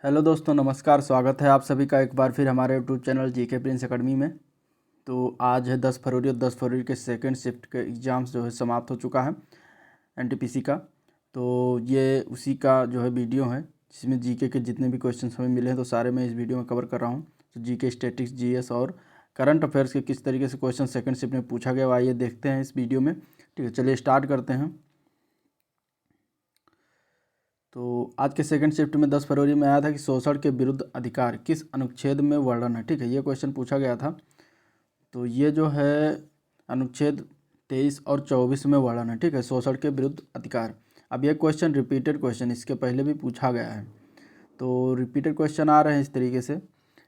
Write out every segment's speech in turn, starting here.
Hello दोस्तों, नमस्कार। स्वागत है आप सभी का एक बार फिर हमारे YouTube channel GK Prince academy में। तो आज है 10 फरवरी और 10 फरवरी के सेकंड शिफ्ट के एग्ज़ाम्स जो है समाप्त हो चुका है एनटीपीसी का। तो ये उसी का जो है वीडियो है जिसमें जीके के जितने भी क्वेश्चन हमें मिले हैं तो सारे मैं इस वीडियो में कवर कर रहा हूँ। तो जीके, स्टैटिक्स, जीएस और करंट अफेयर्स के किस तरीके से क्वेश्चन सेकेंड शिफ्ट में पूछा गया, आइए देखते हैं इस वीडियो में। ठीक है, चलिए स्टार्ट करते हैं। तो आज के सेकंड शिफ्ट में 10 फरवरी में आया था कि शोषण के विरुद्ध अधिकार किस अनुच्छेद में वर्णन है। ठीक है, ये क्वेश्चन पूछा गया था। तो ये जो है अनुच्छेद 23 और 24 में वर्णन है। ठीक है, शोषण के विरुद्ध अधिकार। अब ये क्वेश्चन रिपीटेड क्वेश्चन इसके पहले भी पूछा गया है, तो रिपीटेड क्वेश्चन आ रहे हैं इस तरीके से।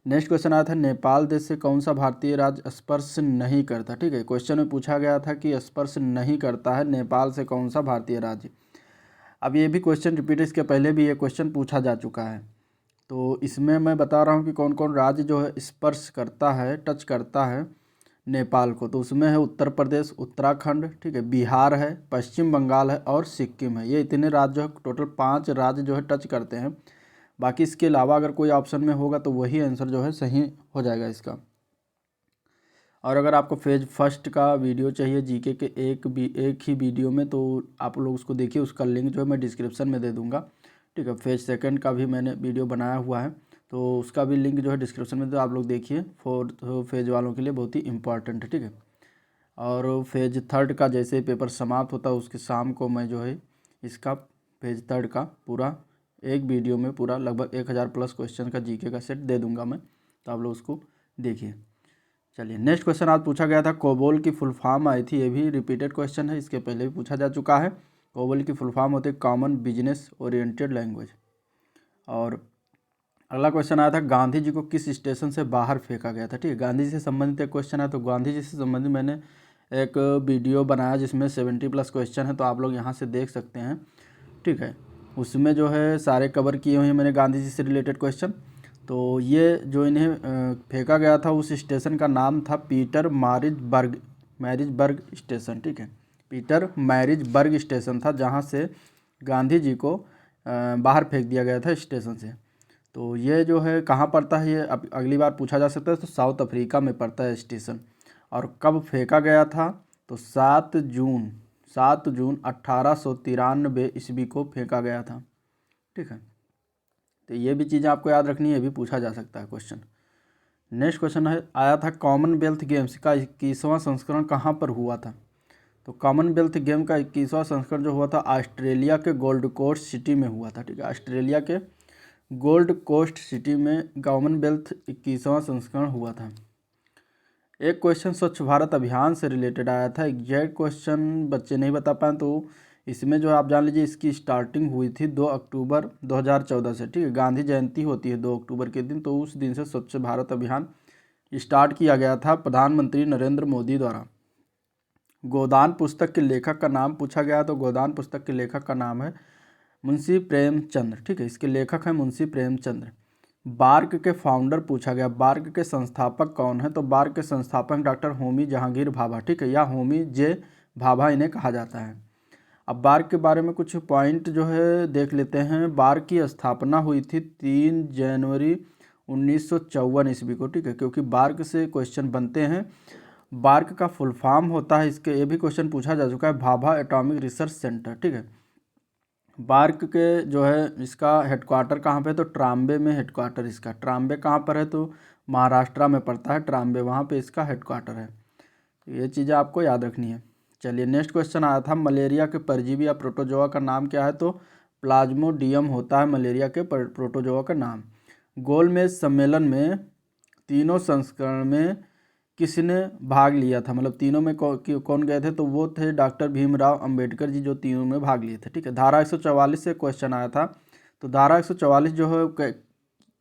नेक्स्ट क्वेश्चन आया था, नेपाल देश से कौन सा भारतीय राज्य स्पर्श नहीं करता। ठीक है, क्वेश्चन में पूछा गया था कि स्पर्श नहीं करता है नेपाल से कौन सा भारतीय राज्य। अब ये भी क्वेश्चन रिपीट, इसके पहले भी ये क्वेश्चन पूछा जा चुका है। तो इसमें मैं बता रहा हूँ कि कौन कौन राज्य जो है स्पर्श करता है, टच करता है नेपाल को। तो उसमें है उत्तर प्रदेश, उत्तराखंड, ठीक है, बिहार है, पश्चिम बंगाल है और सिक्किम है। ये इतने राज्य जो है, टोटल 5 राज्य जो है टच करते हैं। बाकी इसके अलावा अगर कोई ऑप्शन में होगा तो वही आंसर जो है सही हो जाएगा इसका। और अगर आपको फेज फर्स्ट का वीडियो चाहिए जीके के एक ही वीडियो में, तो आप लोग उसको देखिए, उसका लिंक जो है मैं डिस्क्रिप्शन में दे दूंगा। ठीक है, फेज सेकंड का भी मैंने वीडियो बनाया हुआ है, तो उसका भी लिंक जो है डिस्क्रिप्शन में, तो आप लोग देखिए। फोर्थ फेज वालों के लिए बहुत ही इंपॉर्टेंट है। ठीक है, और फेज थर्ड का जैसे ही पेपर समाप्त होता है उसके शाम को मैं जो है इसका फेज थर्ड का पूरा एक वीडियो में पूरा लगभग 1000 प्लस क्वेश्चन का जीके का सेट दे दूंगा मैं, तो आप लोग उसको देखिए। चलिए नेक्स्ट क्वेश्चन आज पूछा गया था, कोबोल की फुल फॉर्म आई थी। ये भी रिपीटेड क्वेश्चन है, इसके पहले भी पूछा जा चुका है। कोबोल की फुल फॉर्म होती है कॉमन बिजनेस ओरिएंटेड लैंग्वेज। और अगला क्वेश्चन आया था, गांधी जी को किस स्टेशन से बाहर फेंका गया था। ठीक है, गांधी जी से संबंधित एक क्वेश्चन है। तो गांधी जी से संबंधित मैंने एक वीडियो बनाया जिसमें 70 प्लस क्वेश्चन है, तो आप लोग यहाँ से देख सकते हैं। ठीक है, उसमें जो है सारे कवर किए हुए हैं मैंने गांधी जी से रिलेटेड क्वेश्चन। तो ये जो इन्हें फेंका गया था उस स्टेशन का नाम था पीटर मैरिजबर्ग स्टेशन। ठीक है, पीटर मैरिजबर्ग स्टेशन था जहाँ से गांधी जी को बाहर फेंक दिया गया था स्टेशन से। तो ये जो है कहाँ पड़ता है, ये अब अगली बार पूछा जा सकता है। तो साउथ अफ्रीका में पड़ता है स्टेशन। और कब फेंका गया था, तो 7 जून 1893 ईस्वी को फेंका गया था। ठीक है, तो ये भी चीज़ें आपको याद रखनी है, ये भी पूछा जा सकता है क्वेश्चन। नेक्स्ट क्वेश्चन है आया था, कॉमनवेल्थ गेम्स का 21वां संस्करण कहाँ पर हुआ था। तो कॉमनवेल्थ गेम का 21वां संस्करण जो हुआ था ऑस्ट्रेलिया के गोल्ड कोस्ट सिटी में हुआ था। ठीक है, ऑस्ट्रेलिया के गोल्ड कोस्ट सिटी में कॉमनवेल्थ 21वां संस्करण हुआ था। एक क्वेश्चन स्वच्छ भारत अभियान से रिलेटेड आया था। एग्जैक्ट क्वेश्चन बच्चे नहीं बता पाए, तो इसमें जो आप जान लीजिए इसकी स्टार्टिंग हुई थी 2 अक्टूबर 2014 से। ठीक है, गांधी जयंती होती है 2 अक्टूबर के दिन, तो उस दिन से स्वच्छ भारत अभियान स्टार्ट किया गया था प्रधानमंत्री नरेंद्र मोदी द्वारा। गोदान पुस्तक के लेखक का नाम पूछा गया, तो गोदान पुस्तक के लेखक का नाम है मुंशी प्रेमचंद्र। ठीक है, इसके लेखक हैं मुंशी प्रेमचंद्र। बार्क के फाउंडर पूछा गया, बार्क के संस्थापक कौन है। तो बार्क के संस्थापक डॉक्टर होमी जहांगीर भाभा। ठीक है, या होमी जे भाभा इन्हें कहा जाता है। अब बार्क के बारे में कुछ पॉइंट जो है देख लेते हैं। बार्क की स्थापना हुई थी 3 जनवरी 1954 ईस्वी को। ठीक है, क्योंकि बार्क से क्वेश्चन बनते हैं। बार्क का फुल फॉर्म होता है, इसके ये भी क्वेश्चन पूछा जा चुका है, भाभा एटॉमिक रिसर्च सेंटर। ठीक है, बार्क के जो है इसका हेडक्वार्टर कहाँ पे है, तो ट्राम्बे में हेडक्वार्टर इसका। ट्राम्बे कहाँ पर है, तो महाराष्ट्र में पड़ता है ट्राम्बे, वहाँ पे इसका हेडक्वार्टर है। तो ये चीज़ें आपको याद रखनी है। चलिए नेक्स्ट क्वेश्चन आया था, मलेरिया के परजीवी या प्रोटोजोआ का नाम क्या है। तो प्लाज्मोडियम होता है मलेरिया के प्रोटोजोआ का नाम। गोलमेज सम्मेलन में तीनों संस्करण में किसने भाग लिया था, मतलब तीनों में कौन गए थे। तो वो थे डॉक्टर भीमराव अंबेडकर जी, जो तीनों में भाग लिए थे। ठीक है, धारा 144 से क्वेश्चन आया था। तो धारा 144 जो है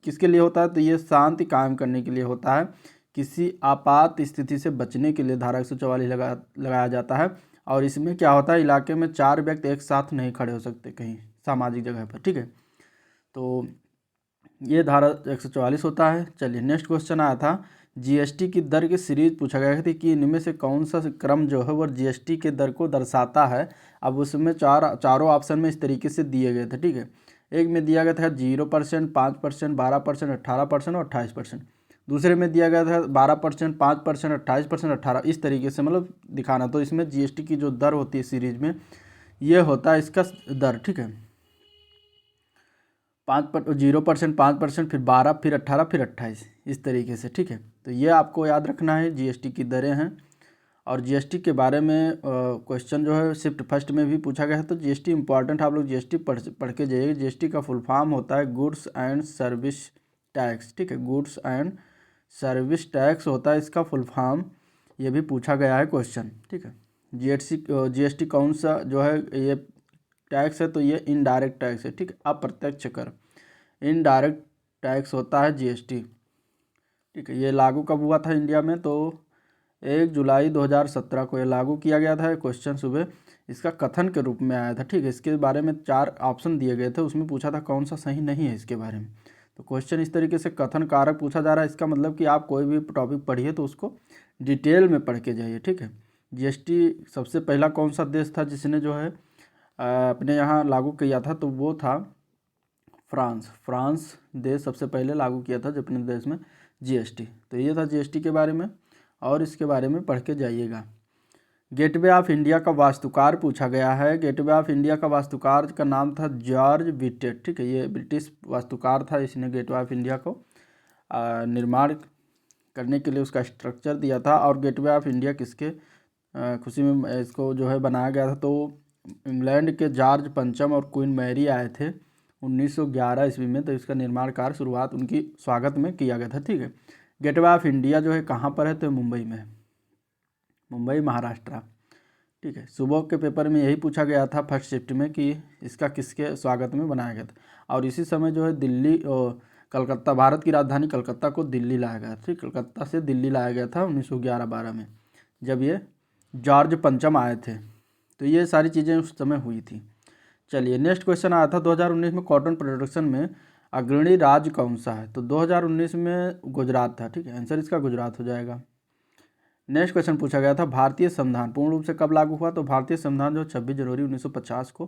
किसके लिए होता है, तो ये शांति कायम करने के लिए होता है। किसी आपात स्थिति से बचने के लिए धारा 144 लगाया जाता है। और इसमें क्या होता है, इलाके में 4 व्यक्ति एक साथ नहीं खड़े हो सकते कहीं सामाजिक जगह पर। ठीक है, तो ये धारा 144 होता है। चलिए नेक्स्ट क्वेश्चन आया था, जीएसटी की दर की सीरीज पूछा गया था कि इनमें से कौन सा क्रम जो है वो जीएसटी के दर को दर्शाता है। अब उसमें चारों ऑप्शन में इस तरीके से दिए गए थे। ठीक है, एक में दिया गया था 0%, 5%, 12%, 18% और 28%। दूसरे में दिया गया था 12%, 5%, 28%, 18, इस तरीके से मतलब दिखाना। तो इसमें जीएसटी की जो दर होती है सीरीज में, ये होता है इसका दर, ठीक है, 0%, 5%, फिर 12, फिर 18, फिर 28, इस तरीके से, ठीक है। तो ये आपको याद रखना है, जीएसटी की दरें हैं। और जीएसटी के बारे में क्वेश्चन जो है शिफ्ट फर्स्ट में भी पूछा गया है। तो जीएसटी इंपॉर्टेंट, आप लोग जीएसटी पढ़ के जाइए। जीएसटी का फुल फॉर्म होता है गुड्स एंड सर्विस टैक्स, ठीक है, गुड्स एंड सर्विस टैक्स होता है इसका फुल फॉर्म। ये भी पूछा गया है क्वेश्चन, ठीक है। जीएसटी कौन सा जो है ये टैक्स है, तो ये इनडायरेक्ट टैक्स है, ठीक है, अप्रत्यक्ष कर, इनडायरेक्ट टैक्स होता है जीएसटी, ठीक है। ये लागू कब हुआ था इंडिया में, तो 1 जुलाई 2017 को ये लागू किया गया था। क्वेश्चन सुबह इसका कथन के रूप में आया था, ठीक है। इसके बारे में 4 ऑप्शन दिए गए थे, उसमें पूछा था कौन सा सही नहीं है इसके बारे में। तो क्वेश्चन इस तरीके से कथन कारक पूछा जा रहा है। इसका मतलब कि आप कोई भी टॉपिक पढ़िए तो उसको डिटेल में पढ़ के जाइए, ठीक है। जीएसटी सबसे पहला कौन सा देश था जिसने जो है अपने यहाँ लागू किया था, तो वो था फ्रांस देश सबसे पहले लागू किया था अपने देश में जीएसटी। तो ये था जीएसटी के बारे में, और इसके बारे में पढ़ के जाइएगा। गेटवे ऑफ इंडिया का वास्तुकार पूछा गया है। गेटवे ऑफ इंडिया का वास्तुकार का नाम था जॉर्ज विटेट, ठीक है। ये ब्रिटिश वास्तुकार था, इसने गेटवे ऑफ इंडिया को निर्माण करने के लिए उसका स्ट्रक्चर दिया था। और गेटवे ऑफ इंडिया किसके खुशी में इसको जो है बनाया गया था, तो इंग्लैंड के जॉर्ज पंचम और क्वीन मैरी आए थे 1911 ईस्वी में। तो इसका निर्माण कार्य शुरुआत उनकी स्वागत में किया गया था, ठीक है। गेटवे ऑफ इंडिया जो है कहाँ पर है, तो मुंबई में है, मुंबई महाराष्ट्र, ठीक है। सुबह के पेपर में यही पूछा गया था फर्स्ट शिफ्ट में कि इसका किसके स्वागत में बनाया गया था। और इसी समय जो है दिल्ली कलकत्ता, भारत की राजधानी कलकत्ता को दिल्ली लाया गया, ठीक, कलकत्ता से दिल्ली लाया गया था 1911-12 में, जब ये जॉर्ज पंचम आए थे। तो ये सारी चीज़ें उस समय हुई थी। चलिए नेक्स्ट क्वेश्चन आया था 2019 में कॉटन प्रोडक्शन में अग्रणी राज्य कौन सा है, तो 2019 में गुजरात था, ठीक है। आंसर इसका गुजरात हो जाएगा। नेक्स्ट क्वेश्चन पूछा गया था भारतीय संविधान पूर्ण रूप से कब लागू हुआ, तो भारतीय संविधान जो 26 जनवरी 1950 को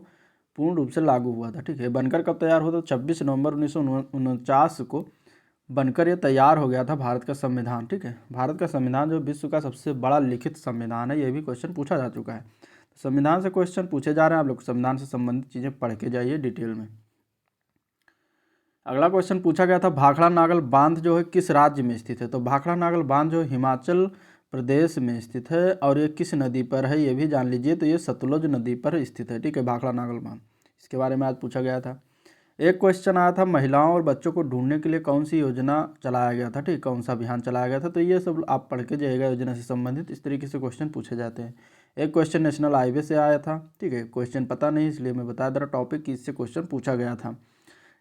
पूर्ण रूप से लागू हुआ था, ठीक है। बनकर कब तैयार हुआ, तो 26 नवंबर 1949 को बनकर ये तैयार हो गया था भारत का संविधान, ठीक है। भारत का संविधान जो विश्व का सबसे बड़ा लिखित संविधान है, ये भी क्वेश्चन पूछा जा चुका है। संविधान से क्वेश्चन पूछे जा रहे हैं, आप लोग संविधान से संबंधित चीज़ें पढ़ के जाइए डिटेल में। अगला क्वेश्चन पूछा गया था भाखड़ा नागल बांध जो है किस राज्य में स्थित है, तो भाखड़ा नागल बांध जो हिमाचल प्रदेश में स्थित है। और ये किस नदी पर है, ये भी जान लीजिए, तो ये सतलुज नदी पर स्थित है, ठीक है, भाखड़ा नागल बांध। इसके बारे में आज पूछा गया था। एक क्वेश्चन आया था महिलाओं और बच्चों को ढूंढने के लिए कौन सी योजना चलाया गया था, ठीक, कौन सा अभियान चलाया गया था, तो ये सब आप पढ़ के जाइएगा योजना से संबंधित। इस तरीके से क्वेश्चन पूछे जाते हैं। एक क्वेश्चन नेशनल हाईवे से आया था, ठीक है, क्वेश्चन पता नहीं इसलिए मैं बता दे रहा टॉपिक कि इससे क्वेश्चन पूछा गया था।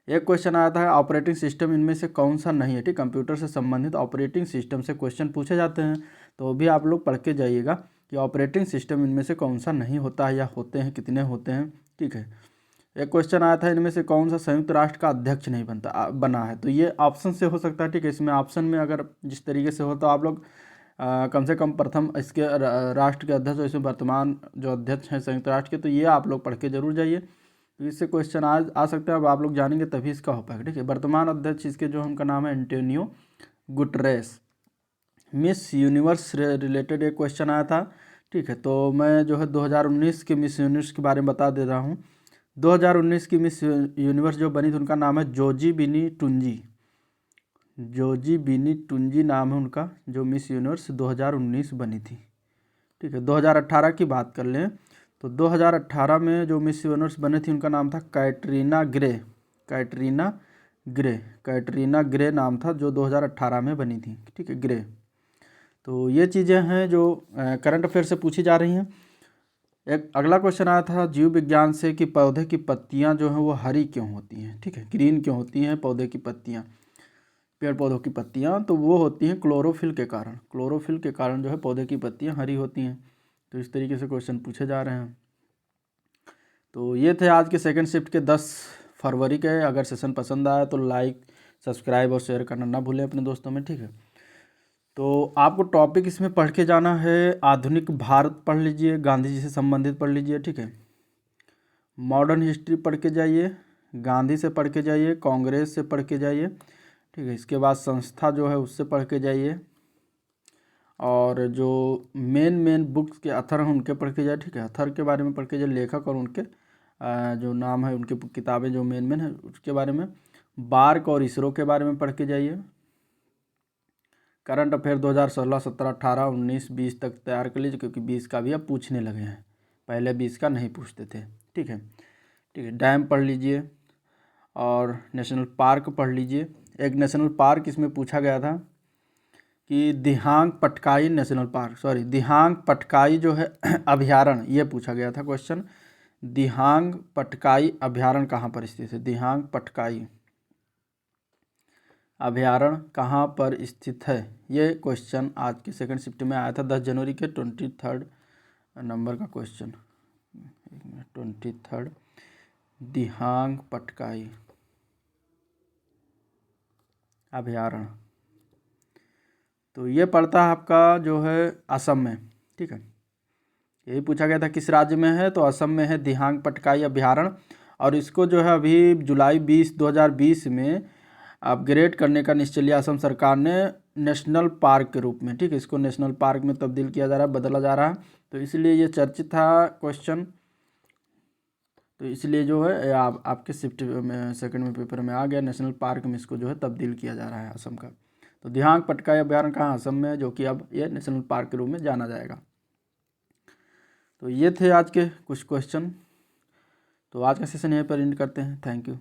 एक क्वेश्चन आया था ऑपरेटिंग सिस्टम इनमें से कौन सा नहीं है, ठीक, कंप्यूटर से संबंधित ऑपरेटिंग सिस्टम से क्वेश्चन पूछे जाते हैं, तो भी आप लोग पढ़ के जाइएगा कि ऑपरेटिंग सिस्टम इनमें से कौन सा नहीं होता है, या होते हैं कितने होते हैं, ठीक है। एक क्वेश्चन आया था इनमें से कौन सा संयुक्त राष्ट्र का अध्यक्ष नहीं बना है, तो ये ऑप्शन से हो सकता है, ठीक है। इसमें ऑप्शन में अगर जिस तरीके से हो तो आप लोग कम से कम प्रथम इसके राष्ट्र के अध्यक्ष, इसमें वर्तमान जो अध्यक्ष हैं संयुक्त राष्ट्र के, तो ये आप लोग पढ़ के जरूर जाइए, तो इससे क्वेश्चन आ सकते हैं। अब आप लोग जानेंगे तभी इसका हो पाएगा, ठीक है। वर्तमान अध्यक्ष इसके जो उनका नाम है Antonio Guterres. Miss universe related एक क्वेश्चन आया था, ठीक है। तो मैं जो है 2019 के मिस यूनिवर्स के बारे में बता दे रहा हूँ। 2019 की मिस यूनिवर्स जो बनी थी उनका नाम है जोजी बिनी टुंजी, जोजी बिनी टुंजी नाम है उनका, जो मिस यूनिवर्स 2019 बनी थी, ठीक है। 2018 की बात कर लें तो 2018 में जो मिस यूनिवर्स बने थी उनका नाम था कैटरीना ग्रे, कैटरीना ग्रे नाम था, जो 2018 में बनी थी, ठीक है, ग्रे। तो ये चीज़ें हैं जो करंट अफेयर से पूछी जा रही हैं। एक अगला क्वेश्चन आया था जीव विज्ञान से कि पौधे की पत्तियां जो हैं वो हरी क्यों होती हैं, ठीक है, ग्रीन क्यों होती हैं पौधे की पत्तियां, पेड़ पौधों की पत्तियां, तो वो होती हैं क्लोरोफिल के कारण, क्लोरोफिल के कारण जो है पौधे की पत्तियां हरी होती हैं। तो इस तरीके से क्वेश्चन पूछे जा रहे हैं। तो ये थे आज के सेकंड शिफ्ट के 10 फरवरी के। अगर सेशन पसंद आया तो लाइक, सब्सक्राइब और शेयर करना ना भूलें अपने दोस्तों में, ठीक है। तो आपको टॉपिक इसमें पढ़ के जाना है, आधुनिक भारत पढ़ लीजिए, गांधी जी से संबंधित पढ़ लीजिए, ठीक है। मॉडर्न हिस्ट्री पढ़ के जाइए, गांधी से पढ़ के जाइए, कांग्रेस से पढ़ के जाइए, ठीक है। इसके बाद संस्था जो है उससे पढ़ के जाइए, और जो मेन बुक्स के अथर हैं उनके पढ़ के जाइए, ठीक है। अथर के बारे में पढ़ के जाइए, लेखक और उनके जो नाम है, उनकी किताबें जो मेन है उसके बारे में। बार्क और इसरो के बारे में पढ़ के जाइए। करंट अफेयर 2016, 17, 18, 19, 20 तक तैयार कर लीजिए, क्योंकि 20 का भी अब पूछने लगे हैं, पहले 20 का नहीं पूछते थे, ठीक है। ठीक है, डैम पढ़ लीजिए और नेशनल पार्क पढ़ लीजिए। एक नेशनल पार्क इसमें पूछा गया था कि दिहांग पटकाई नेशनल पार्क, सॉरी दिहांग पटकाई जो है अभ्यारण्य, ये पूछा गया था क्वेश्चन। दिहांग पटकाई अभ्यारण्य कहाँ पर स्थित है? दिहांग पटकाई अभ्यारण्य कहाँ पर स्थित है? ये क्वेश्चन आज के सेकंड शिफ्ट में आया था 10 जनवरी के 23 नंबर का क्वेश्चन। 23 दिहांग पटकाई अभ्यारण्य, तो ये पड़ता है आपका जो है असम में, ठीक है। यही पूछा गया था किस राज्य में है, तो असम में है दिहांग पटकाई अभ्यारण्य। और इसको जो है अभी जुलाई 2020 में अपग्रेड करने का निश्चय लिया असम सरकार ने नेशनल पार्क के रूप में, ठीक है। इसको नेशनल पार्क में तब्दील किया जा रहा है, बदला जा रहा है, तो इसलिए ये चर्चित था क्वेश्चन। तो इसलिए जो है आपके शिफ्ट में सेकंड में पेपर में आ गया, नेशनल पार्क में इसको जो है तब्दील किया जा रहा है असम का। तो दिहांग पटकाई अभ्यारण्य कहाँ? असम में, जो कि अब ये नेशनल पार्क के रूप में जाना जाएगा। तो ये थे आज के कुछ क्वेश्चन। तो आज का सेशन यहीं पर एंड करते हैं। Thank you.